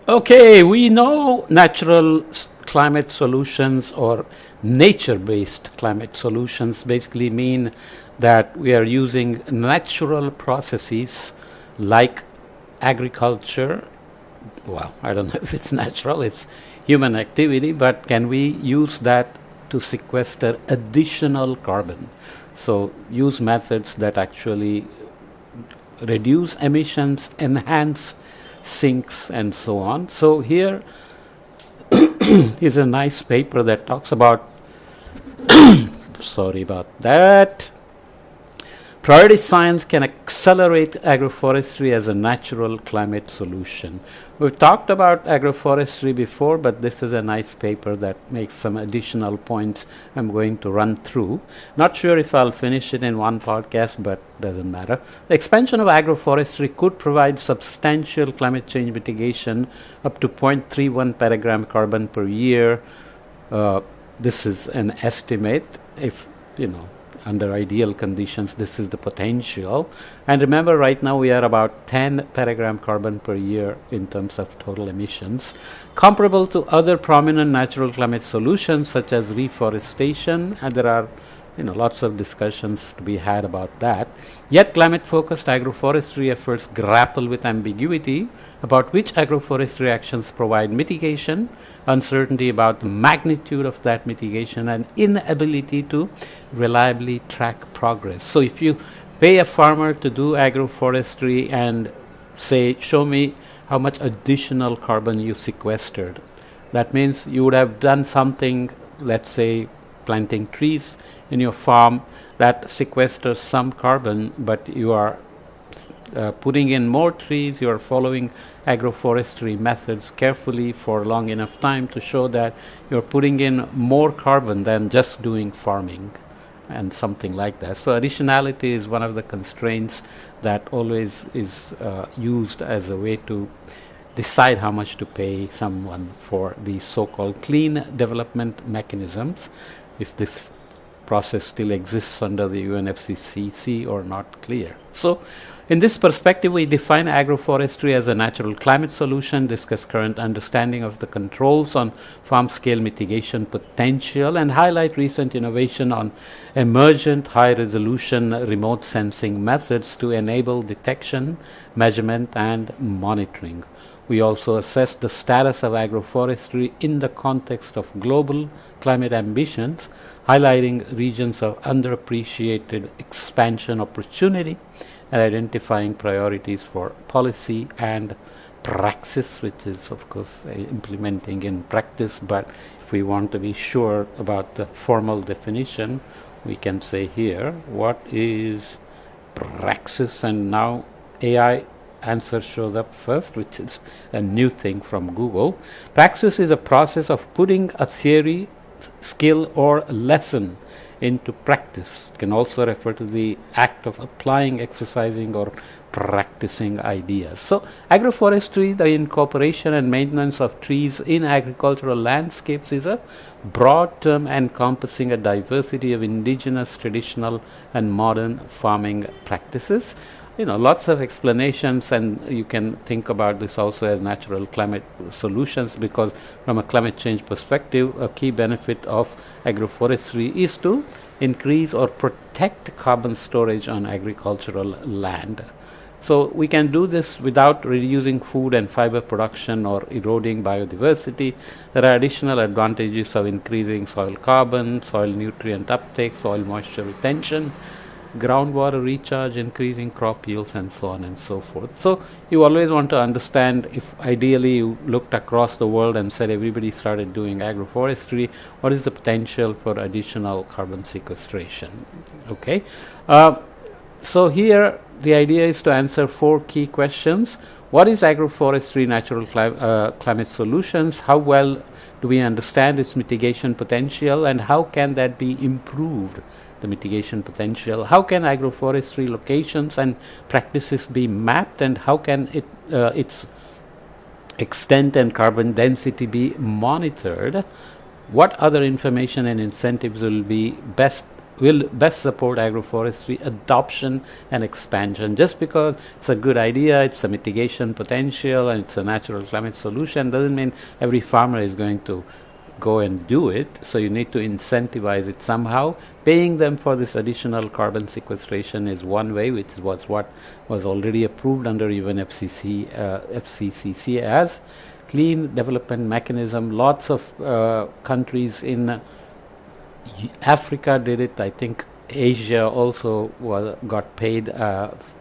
Okay, we know natural climate solutions or nature-based climate solutions basically mean that we are using natural processes like agriculture. Well, I don't know if it's natural, it's human activity, but can we use that to sequester additional carbon? So use methods that actually reduce emissions, enhance sinks, and so on. So here is a nice paper that talks about, sorry about that, priority science can accelerate agroforestry as a natural climate solution. We've talked about agroforestry before, but this is a nice paper that makes some additional points I'm going to run through. Not sure if I'll finish it in one podcast, but doesn't matter. The expansion of agroforestry could provide substantial climate change mitigation up to 0.31 petagram carbon per year. This is an estimate. If, under ideal conditions, this is the potential. And remember, right now we are about 10 petagram carbon per year in terms of total emissions, comparable to other prominent natural climate solutions such as reforestation, and there are lots of discussions to be had about that. Yet climate-focused agroforestry efforts grapple with ambiguity about which agroforestry actions provide mitigation, uncertainty about the magnitude of that mitigation, and inability to reliably track progress. So if you pay a farmer to do agroforestry and say, show me how much additional carbon you sequestered, that means you would have done something, let's say planting trees in your farm that sequesters some carbon, but you are putting in more trees, you are following agroforestry methods carefully for long enough time to show that you're putting in more carbon than just doing farming and something like that. So additionality is one of the constraints that always is used as a way to decide how much to pay someone for these so-called clean development mechanisms, if this process still exists under the UNFCCC or not clear. So in this perspective, we define agroforestry as a natural climate solution, discuss current understanding of the controls on farm scale mitigation potential, and highlight recent innovation on emergent high resolution remote sensing methods to enable detection, measurement, and monitoring. We also assess the status of agroforestry in the context of global climate ambitions, highlighting regions of underappreciated expansion opportunity and identifying priorities for policy and praxis, which is, of course, implementing in practice. But if we want to be sure about the formal definition, we can say here, what is praxis? And now AI answer shows up first, which is a new thing from Google. Praxis is a process of putting a theory, skill, or lesson into practice. It can also refer to the act of applying, exercising, or practicing ideas. So agroforestry, the incorporation and maintenance of trees in agricultural landscapes, is a broad term encompassing a diversity of indigenous, traditional, and modern farming practices. Lots of explanations, and you can think about this also as natural climate solutions, because from a climate change perspective, a key benefit of agroforestry is to increase or protect carbon storage on agricultural land. So we can do this without reducing food and fiber production or eroding biodiversity. There are additional advantages of increasing soil carbon, soil nutrient uptake, soil moisture retention, groundwater recharge, increasing crop yields, and so on and so forth. So you always want to understand, if ideally you looked across the world and said everybody started doing agroforestry, what is the potential for additional carbon sequestration? Okay. So here the idea is to answer 4 key questions. What is agroforestry natural climate solutions? How well do we understand its mitigation potential, and how can that be improved? The mitigation potential. How can agroforestry locations and practices be mapped, and how can its extent and carbon density be monitored? What other information and incentives will be best will best support agroforestry adoption and expansion. Just because it's a good idea, it's a mitigation potential, and it's a natural climate solution, doesn't mean every farmer is going to go and do it. So you need to incentivize it somehow. Paying them for this additional carbon sequestration is one way, which was what was already approved under even FCCC as clean development mechanism. Lots of countries in Africa did it. I think Asia also got paid.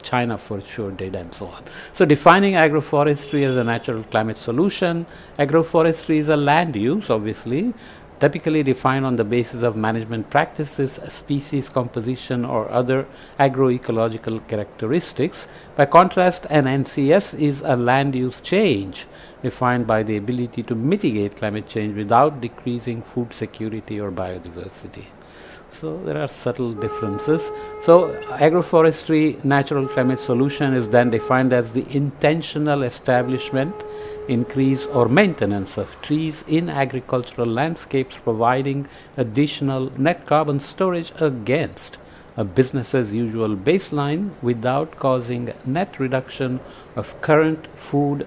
China for sure did, and so on. So defining agroforestry as a natural climate solution. Agroforestry is a land use, obviously, typically defined on the basis of management practices, species composition, or other agroecological characteristics. By contrast, an NCS is a land use change defined by the ability to mitigate climate change without decreasing food security or biodiversity. So there are subtle differences. So agroforestry natural climate solution is then defined as the intentional establishment, increase, or maintenance of trees in agricultural landscapes, providing additional net carbon storage against a business as usual baseline without causing net reduction of current food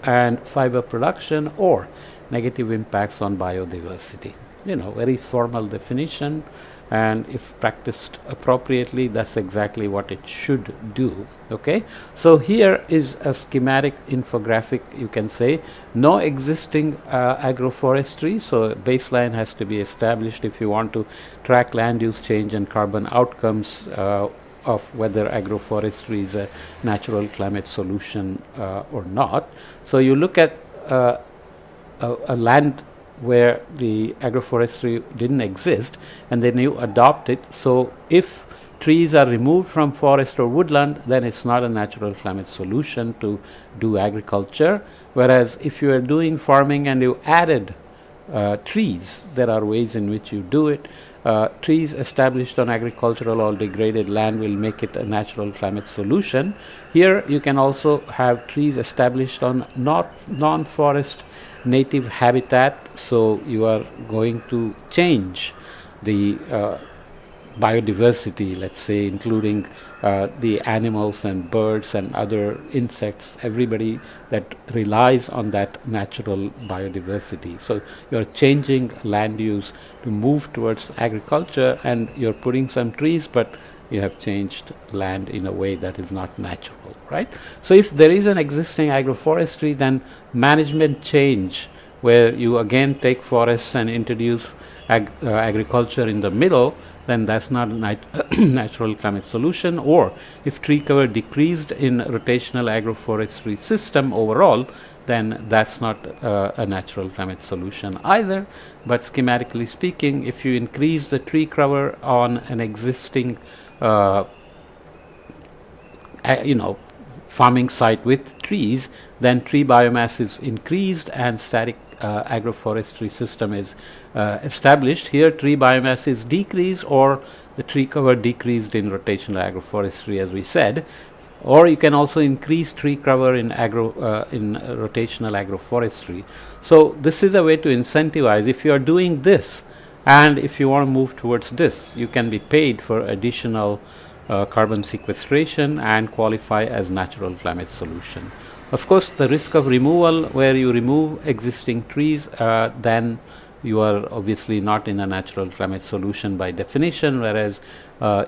and fiber production or negative impacts on biodiversity. Very formal definition, and if practiced appropriately, that's exactly what it should do. Okay, so here is a schematic infographic, you can say. No existing agroforestry, so baseline has to be established if you want to track land use change and carbon outcomes of whether agroforestry is a natural climate solution or not. So you look at a land where the agroforestry didn't exist, and then you adopt it. So if trees are removed from forest or woodland, then it's not a natural climate solution to do agriculture. Whereas if you are doing farming and you added trees, there are ways in which you do it. Trees established on agricultural or degraded land will make it a natural climate solution. Here you can also have trees established on non-forest native habitat, so you are going to change the biodiversity, let's say, including the animals and birds and other insects, everybody that relies on that natural biodiversity. So you're changing land use to move towards agriculture, and you're putting some trees, but you have changed land in a way that is not natural, right? So if there is an existing agroforestry, then management change, where you again take forests and introduce agriculture in the middle, then that's not a natural climate solution. Or if tree cover decreased in rotational agroforestry system overall, then that's not a natural climate solution either. But schematically speaking, if you increase the tree cover on an existing farming site with trees, then tree biomass is increased and static agroforestry system is established. Here tree biomass is decreased, or the tree cover decreased in rotational agroforestry, as we said. Or you can also increase tree cover in rotational agroforestry. So this is a way to incentivize. If you are doing this, and if you want to move towards this, you can be paid for additional carbon sequestration and qualify as natural climate solution. Of course, the risk of removal, where you remove existing trees, then you are obviously not in a natural climate solution by definition. Whereas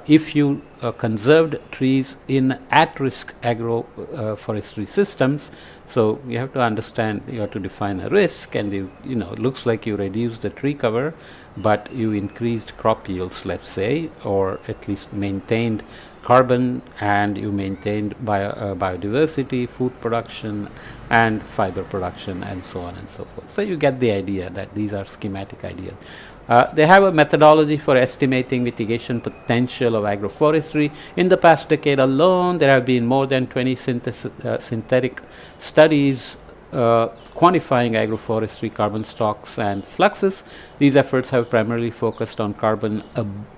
if you conserved trees in at-risk agroforestry systems, so you have to understand, you have to define a risk, and it looks like you reduced the tree cover, but you increased crop yields, let's say, or at least maintained carbon, and you maintained biodiversity, food production, and fiber production, and so on and so forth. So you get the idea that these are schematic ideas. They have a methodology for estimating mitigation potential of agroforestry. In the past decade alone, there have been more than 20 synthetic studies quantifying agroforestry carbon stocks and fluxes. These efforts have primarily focused on carbon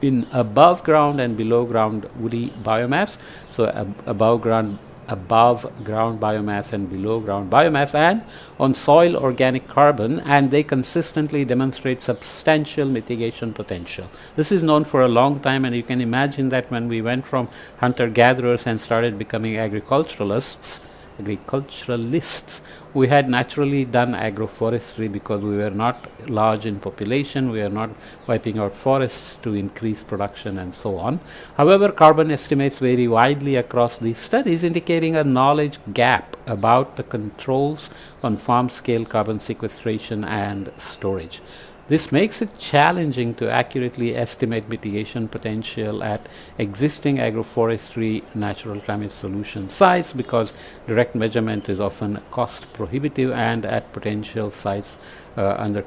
in above ground and below ground woody biomass. So above ground above ground biomass and below ground biomass, and on soil organic carbon, and they consistently demonstrate substantial mitigation potential. This is known for a long time, and you can imagine that when we went from hunter-gatherers and started becoming agriculturalists, we had naturally done agroforestry because we were not large in population, we were not wiping out forests to increase production and so on. However, carbon estimates vary widely across these studies, indicating a knowledge gap about the controls on farm scale carbon sequestration and storage. This makes it challenging to accurately estimate mitigation potential at existing agroforestry natural climate solution sites, because direct measurement is often cost prohibitive, and at potential sites under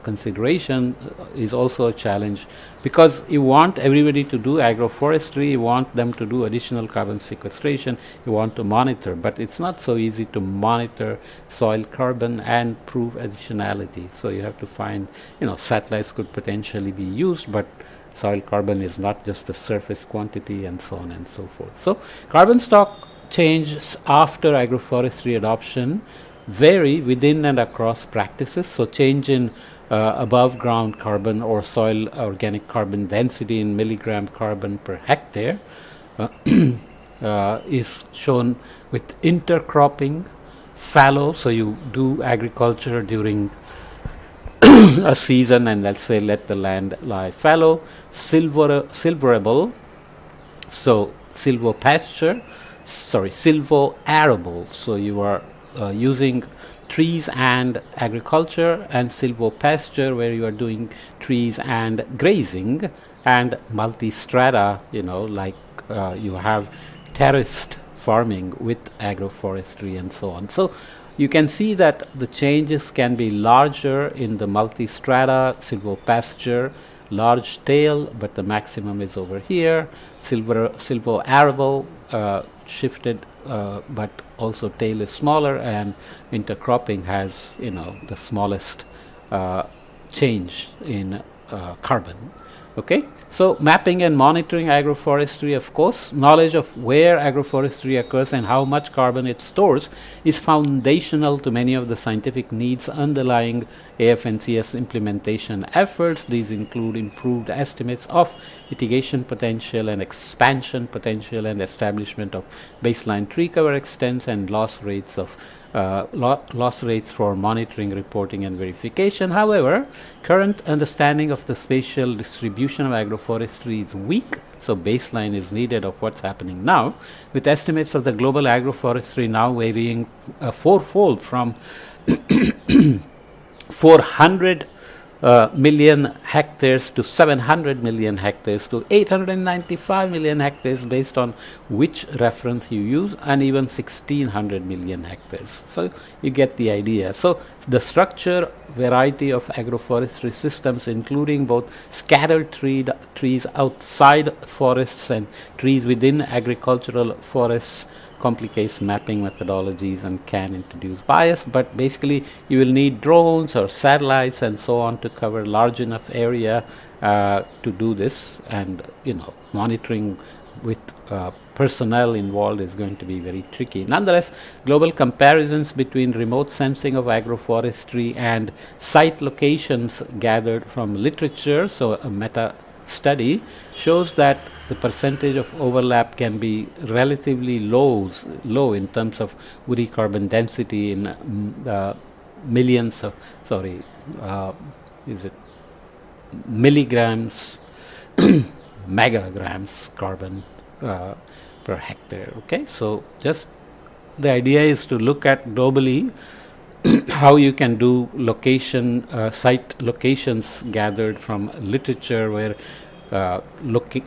consideration is also a challenge, because you want everybody to do agroforestry, you want them to do additional carbon sequestration, you want to monitor, but it's not so easy to monitor soil carbon and prove additionality. So you have to find, satellites could potentially be used, but soil carbon is not just the surface quantity, and so on and so forth. So carbon stock changes after agroforestry adoption vary within and across practices. So change in above ground carbon or soil organic carbon density in milligram carbon per hectare is shown with intercropping, fallow, so you do agriculture during a season and let's say let the land lie fallow, silverable, so silvo-arable, so you are using trees and agriculture, and silvopasture where you are doing trees and grazing, and multistrata, you have terraced farming with agroforestry and so on. So you can see that the changes can be larger in the multistrata, silvopasture, large tail, but the maximum is over here. Silvo-arable shifted, but also tail is smaller, and intercropping has the smallest change in carbon. Okay, so mapping and monitoring agroforestry, of course, knowledge of where agroforestry occurs and how much carbon it stores is foundational to many of the scientific needs underlying AFNCS implementation efforts. These include improved estimates of mitigation potential and expansion potential, and establishment of baseline tree cover extents and loss rates for monitoring, reporting, and verification. However, current understanding of the spatial distribution of agroforestry is weak, so baseline is needed of what's happening now, with estimates of the global agroforestry now varying fourfold from 400 million hectares to 700 million hectares to 895 million hectares based on which reference you use, and even 1600 million hectares. So you get the idea. So the structure variety of agroforestry systems, including both scattered trees outside forests and trees within agricultural forests, complicates mapping methodologies and can introduce bias, but basically you will need drones or satellites and so on to cover large enough area to do this, and monitoring with personnel involved is going to be very tricky. Nonetheless, global comparisons between remote sensing of agroforestry and site locations gathered from literature, so a meta study, shows that the percentage of overlap can be relatively low in terms of woody carbon density in milligrams, megagrams carbon per hectare. Okay, so just the idea is to look at globally how you can do site locations gathered from literature, where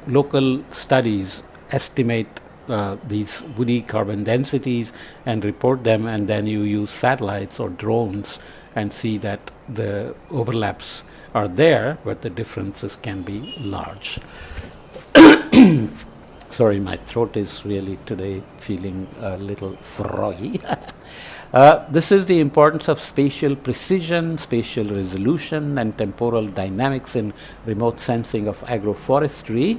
local studies estimate these woody carbon densities and report them, and then you use satellites or drones and see that the overlaps are there, but the differences can be large. Sorry, my throat is really today feeling a little froggy. This is the importance of spatial precision, spatial resolution, and temporal dynamics in remote sensing of agroforestry.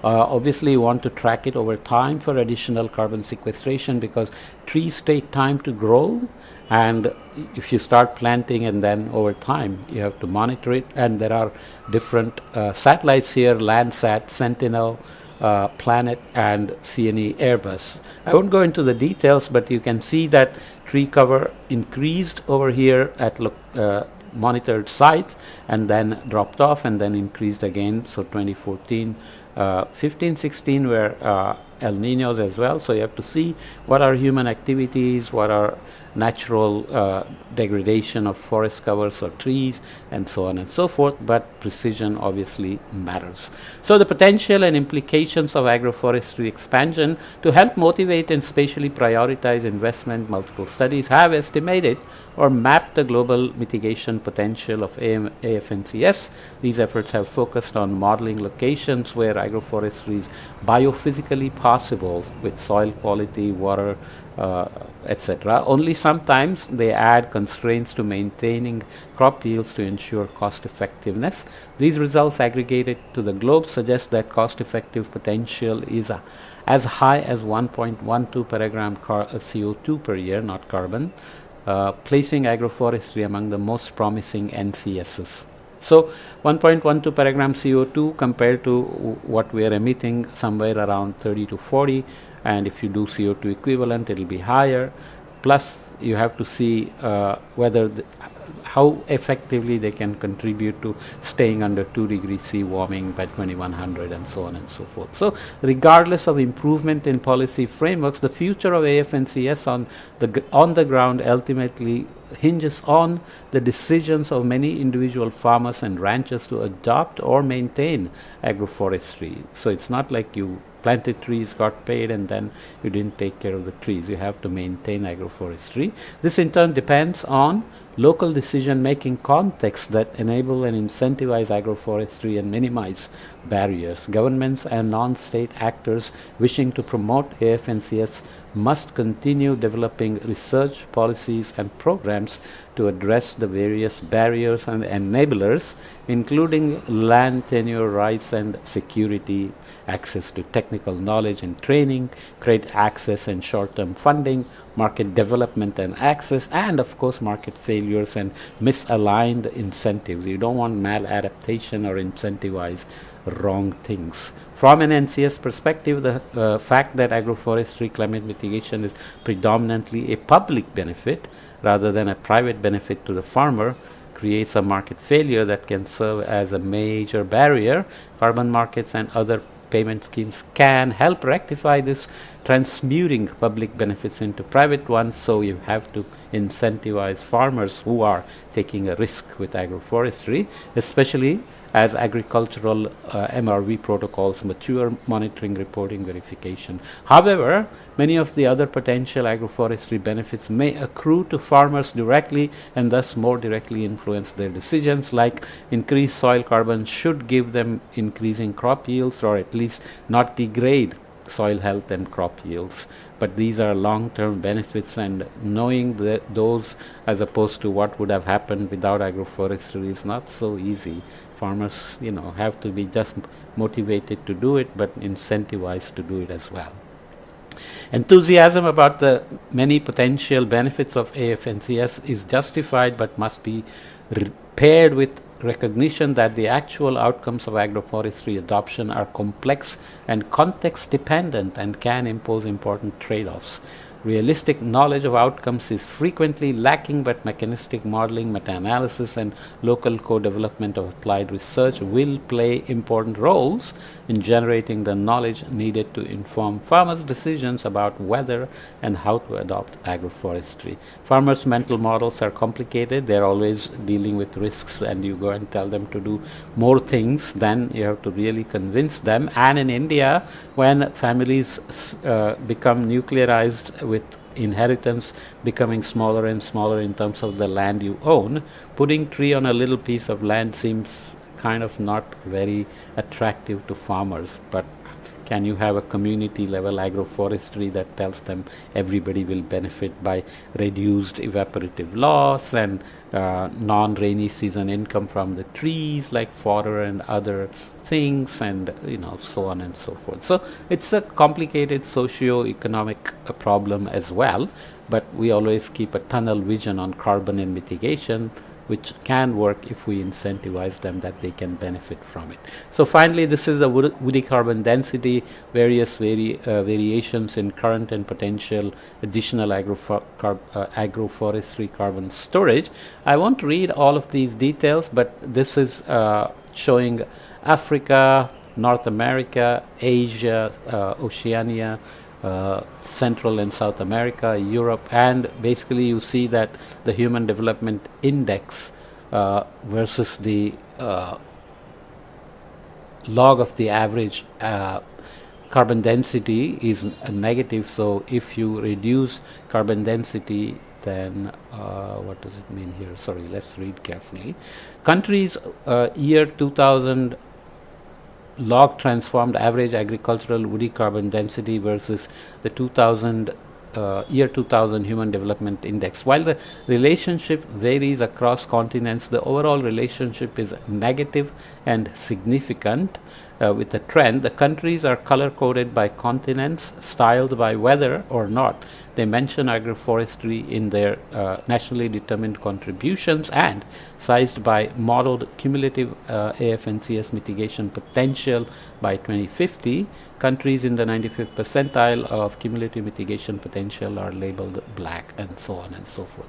Obviously, you want to track it over time for additional carbon sequestration because trees take time to grow, and if you start planting and then over time you have to monitor it, and there are different satellites here: Landsat, Sentinel, Planet, and CNE Airbus. I won't go into the details, but you can see that tree cover increased over here at monitored sites and then dropped off and then increased again. So 2014, 15, 16 were El Ninos as well. So you have to see what are human activities, what are natural degradation of forest covers or trees, and so on and so forth, but precision obviously matters. So the potential and implications of agroforestry expansion to help motivate and spatially prioritize investment, multiple studies have estimated or mapped the global mitigation potential of AFNCS. These efforts have focused on modeling locations where agroforestry is biophysically possible with soil quality, water, etc. Only sometimes they add constraints to maintaining crop yields to ensure cost effectiveness. These results aggregated to the globe suggest that cost effective potential is as high as 1.12 per gram CO2 per year, not carbon, placing agroforestry among the most promising NCSs. So 1.12 per gram CO2 compared to what we are emitting somewhere around 30 to 40, and if you do CO2 equivalent, it will be higher. Plus, you have to see whether how effectively they can contribute to staying under 2 degrees C warming by 2100 and so on and so forth. So regardless of improvement in policy frameworks, the future of AFNCS on the ground ultimately hinges on the decisions of many individual farmers and ranchers to adopt or maintain agroforestry. So it's not like you planted trees, got paid, and then you didn't take care of the trees. You have to maintain agroforestry. This in turn depends on local decision-making contexts that enable and incentivize agroforestry and minimize barriers. Governments and non-state actors wishing to promote AFNCS must continue developing research, policies, and programs to address the various barriers and enablers, including land tenure rights and security, access to technical knowledge and training, credit access and short-term funding, market development and access, and of course market failures and misaligned incentives. You don't want maladaptation or incentivize wrong things. From an NCS perspective, the fact that agroforestry climate mitigation is predominantly a public benefit rather than a private benefit to the farmer creates a market failure that can serve as a major barrier. Carbon markets and other payment schemes can help rectify this, transmuting public benefits into private ones. So you have to incentivize farmers who are taking a risk with agroforestry, especially as agricultural MRV protocols mature, monitoring, reporting, verification. However, many of the other potential agroforestry benefits may accrue to farmers directly and thus more directly influence their decisions, like increased soil carbon should give them increasing crop yields or at least not degrade soil health and crop yields. But these are long-term benefits, and knowing those as opposed to what would have happened without agroforestry is not so easy. Farmers, have to be just motivated to do it, but incentivized to do it as well. Enthusiasm about the many potential benefits of AFNCS is justified, but must be paired with recognition that the actual outcomes of agroforestry adoption are complex and context dependent and can impose important trade-offs. Realistic knowledge of outcomes is frequently lacking, but mechanistic modeling, meta-analysis, and local co-development of applied research will play important roles in generating the knowledge needed to inform farmers' decisions about whether and how to adopt agroforestry. Farmers' mental models are complicated. They're always dealing with risks, and you go and tell them to do more things, then you have to really convince them. And in India, when families become nuclearized with inheritance becoming smaller and smaller in terms of the land you own, putting tree on a little piece of land seems kind of not very attractive to farmers. But Can you have a community level agroforestry that tells them everybody will benefit by reduced evaporative loss and non-rainy season income from the trees like fodder and other things, and so on and so forth. So it's a complicated socio-economic problem as well, but we always keep a tunnel vision on carbon and mitigation, which can work if we incentivize them that they can benefit from it. So finally, this is the woody carbon density, various variations in current and potential additional agroforestry carbon storage. I won't read all of these details, but this is showing Africa, North America, Asia, Oceania, Central and South America, Europe, and basically you see that the Human Development Index versus the log of the average carbon density is negative. So if you reduce carbon density, then what does it mean here? Sorry, let's read carefully. Countries year 2000 log transformed average agricultural woody carbon density versus the year 2000 Human Development Index. While the relationship varies across continents, the overall relationship is negative and significant. With the trend, the countries are color coded by continents, styled by weather or not. They mention agroforestry in their nationally determined contributions and sized by modeled cumulative AFNCS mitigation potential by 2050. Countries in the 95th percentile of cumulative mitigation potential are labeled black, and so on and so forth.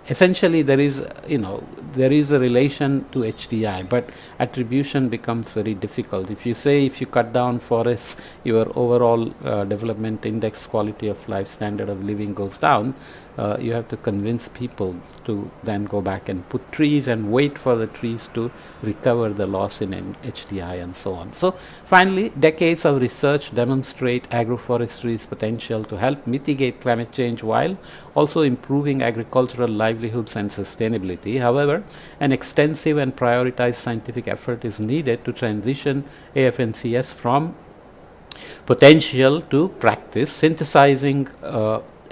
Essentially, there is a relation to HDI, but attribution becomes very difficult. If you say if you cut down forests, your overall development index, quality of life, standard of living goes down, you have to convince people to then go back and put trees and wait for the trees to recover the loss in HDI and so on. So finally, decades of research demonstrate agroforestry's potential to help mitigate climate change while also improving agricultural livelihoods and sustainability. However, an extensive and prioritized scientific effort is needed to transition AFNCS from potential to practice, synthesizing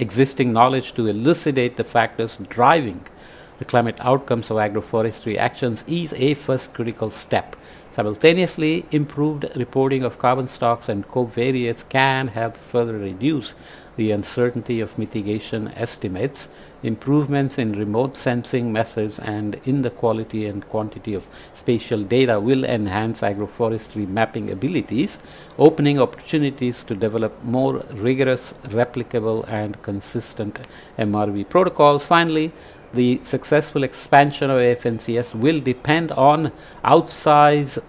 existing knowledge to elucidate the factors driving the climate outcomes of agroforestry actions is a first critical step. Simultaneously, improved reporting of carbon stocks and covariates can help further reduce the uncertainty of mitigation estimates. Improvements in remote sensing methods and in the quality and quantity of spatial data will enhance agroforestry mapping abilities, opening opportunities to develop more rigorous, replicable, and consistent MRV protocols. Finally, the successful expansion of AFNCS will depend on an outsized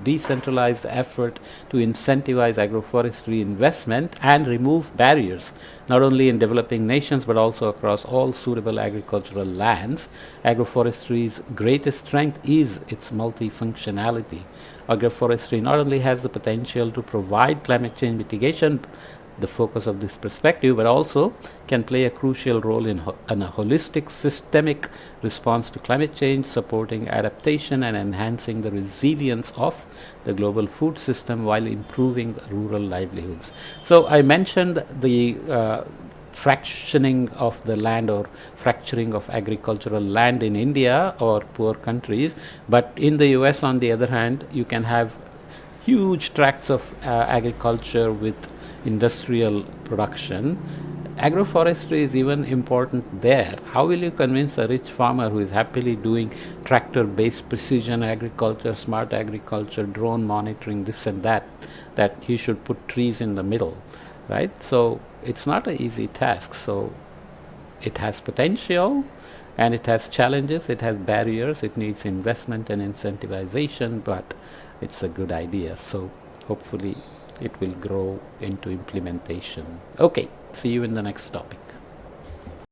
decentralized effort to incentivize agroforestry investment and remove barriers, not only in developing nations but also across all suitable agricultural lands. Agroforestry's greatest strength is its multifunctionality. Agroforestry not only has the potential to provide climate change mitigation, the focus of this perspective, but also can play a crucial role in a holistic systemic response to climate change, supporting adaptation and enhancing the resilience of the global food system while improving rural livelihoods. So I mentioned the fractioning of the land or fracturing of agricultural land in India or poor countries, but in the US on the other hand you can have huge tracts of agriculture with industrial production. Agroforestry is even important there. How will you convince a rich farmer who is happily doing tractor-based precision agriculture, smart agriculture, drone monitoring, this and that he should put trees in the middle, right? So it's not an easy task. So it has potential and it has challenges, it has barriers, it needs investment and incentivization, but it's a good idea. So hopefully it will grow into implementation. Okay, see you in the next topic.